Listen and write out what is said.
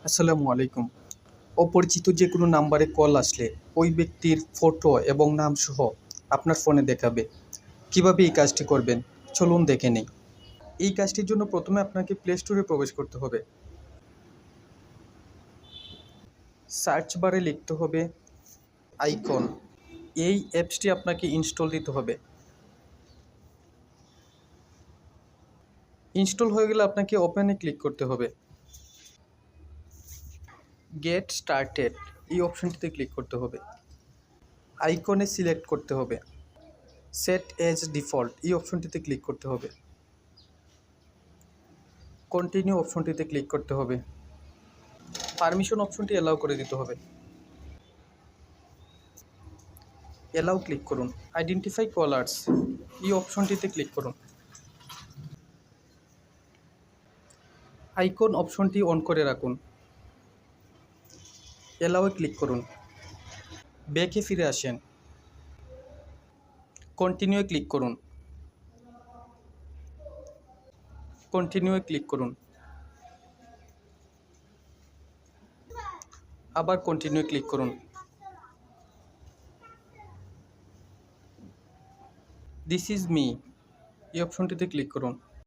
আসসালামু আলাইকুম। অপরিচিত যে কোনো নাম্বারে কল আসলে ওই ব্যক্তির ফটো এবং নাম সহ আপনার ফোনে দেখাবে। কিভাবে এই কাজটি করবেন চলুন দেখে নেই। এই কাজটির জন্য প্রথমে আপনাকে প্লে স্টোরে প্রবেশ করতে হবে। সার্চ বারে লিখতে হবে আইকন। এই অ্যাপসটি আপনাকে ইনস্টল দিতে হবে। ইনস্টল হয়ে গেলে আপনাকে ওপেনে ক্লিক করতে হবে। গেট স্টার্টেড এই অপশনটিতে ক্লিক করতে হবে। আইকনে সিলেক্ট করতে হবে। সেট এজ ডিফল্ট এই অপশনটিতে ক্লিক করতে হবে। কন্টিনিউ অপশনটিতে ক্লিক করতে হবে। পারমিশন অপশনটি অ্যালাউ করে দিতে হবে। অ্যালাউ ক্লিক করুন। আইডেন্টিফাই কলার্স এই অপশনটিতে ক্লিক করুন। আইকন অপশনটি অন করে রাখুন। অ্যালাউয়ে ক্লিক করুন। ব্যাকে ফিরে আসেন। কন্টিনিউয়ে ক্লিক করুন। কন্টিনিউয়ে ক্লিক করুন। আবার কন্টিনিউয়ে ক্লিক করুন। দিস ইজ মি এই অপশনটিতে ক্লিক করুন।